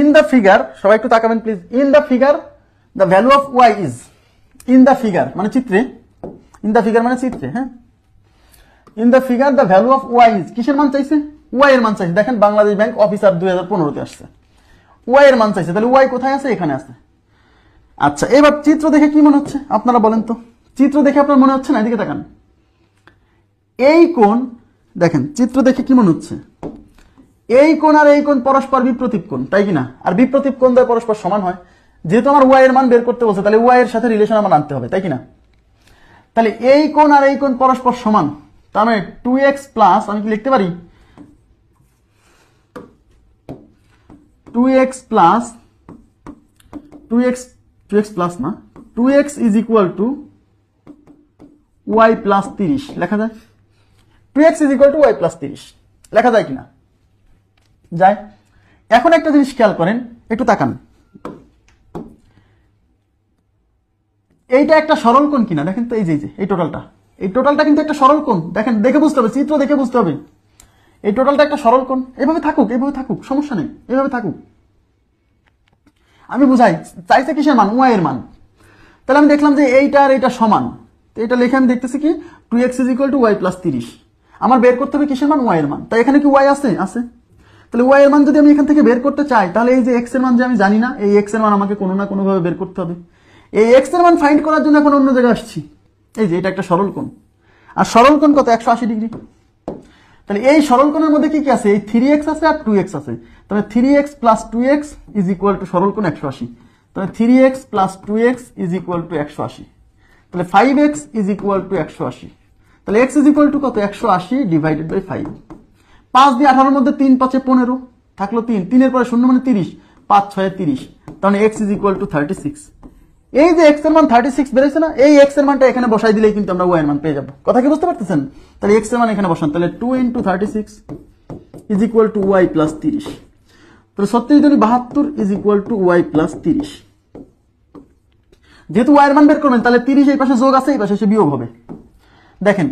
In the figure, সবাই একটু তাকাবেন please. In the figure the value of Y is, in the figure মানে চিত্রে, ইন দ্য ফিগার মানে চিত্রে, হ্যাঁ। In the figure the value of Y is, কিসের মান চাইছে? ওয়াই এর মান চাইছে। দেখেন বাংলাদেশ ব্যাংক অফিসার 2015-তে আসছে, ওয়াই এর মান চাইছে, তাহলে ওয়াই কোথায় আছে? এখানে আছে। আচ্ছা, এবার চিত্র দেখে কি মনে হচ্ছে আপনারা বলেন তো? চিত্র দেখে আপনার মনে হচ্ছে না? এদিকে তাকান, এই কোণ দেখেন, চিত্র দেখে কি মনে হচ্ছে? এই কোণ আর এই কোণ পরস্পর বিপ্রতীপ কোণ, তাই কিনা? আর বিপ্রতীপ কোণ দ্বয় পরস্পর সমান হয়। যেহেতু আমার ওয়াই এর মান বের করতে বলছে, তাহলে ওয়াই এর সাথে রিলেশন আমার আনতে হবে, তাই কিনা? তাহলে এই কোণ আর এই কোণ পরস্পর সমান, তার মানে 2x প্লাস, আমি কি লিখতে পারি 2x প্লাস 2x প্লাস না, 2x is equal to y plus 30 লেখা যায়? 2x is equal to y plus 30 লেখা যায় কিনা? যায়। এখন একটা জিনিস খেয়াল করেন, একটু তাকান, এইটা একটা সরল কোণ কিনা দেখেন তো। এই যে এই টোটালটা কিন্তু একটা সরল কোণ। দেখেন, দেখে বুঝতে হবে, চিত্র দেখে বুঝতে হবে। এই টোটালটা একটা সরল কোণ। এভাবে থাকুক, সমস্যা নেই, এভাবে থাকুক। আমি বুঝাই, চাইছে কিসের মান? ওয়াই এর মান। তাহলে আমি দেখলাম যে এইটা আর এইটা সমান, তো এটা লিখে আমি দেখতেছি কি 2x is equal to y plus 30। আমার বের করতে হবে কিসের মান? ওয়াই এর মান। তাই এখানে কি ওয়াই আছে? আছে। তাহলে ওয়াই এর মান যদি আমি এখান থেকে বের করতে চাই, তাহলে এই যে x এর মান যে আমি জানি না, এই x এর মান আমাকে কোনো না কোনোভাবে বের করতে হবে। এই x এর মান ফাইন্ড করার জন্য এখন অন্য জায়গায় আসছি। এই যে এটা একটা সরল কোণ, আর সরল কোণ কত? 180 ডিগ্রি। তাহলে এই সরল কোণের মধ্যে কি কি আছে? এই 3x আছে আর 2x আছে। তাহলে 3x plus 2x is equal to সরল কোণ 180। তাহলে 3x plus 2x is equal to 180। তাহলে 5x ইজ ইকুয়াল টু 180। তাহলে x ইজ ইকুয়াল টু কত? 180 ডিভাইডেড বাই 5। 5 দিয়ে 18 এর মধ্যে 3 5 15 থাকলো 3, 3 এর পরে 0 মানে 30, 5 6 30। তাহলে x ইজ ইকুয়াল টু 36। এই যে x এর মান 36 বেরোছে না, এই x এর মানটা এখানে বসাই দিলেই কিন্তু আমরা y এর মান পেয়ে যাব। কথা কি বুঝতে পারতেছেন? তাহলে x এর মান এখানে বসান, তাহলে 2 × 36 is equal to y plus 30। তাহলে 36 × 72 is equal to y plus 30। যেহেতু y এর মান বের করবেন, তাহলে 30 এই পাশে যোগ আছে, এই পাশে এসে বিয়োগ হবে। দেখেন,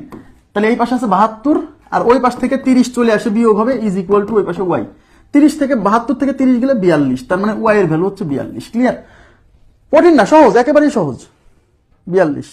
তাহলে এই পাশে আছে 72, আর ওই পাশ থেকে 30 চলে আসে বিয়োগ হবে, ইজ ইকুয়াল টু ওই পাশে y। 30 থেকে 72 থেকে 30 গেলে 42, তার মানে y এর ভ্যালু হচ্ছে 42। ক্লিয়ার? কঠিন না, সহজ, একেবারেই সহজ। 42।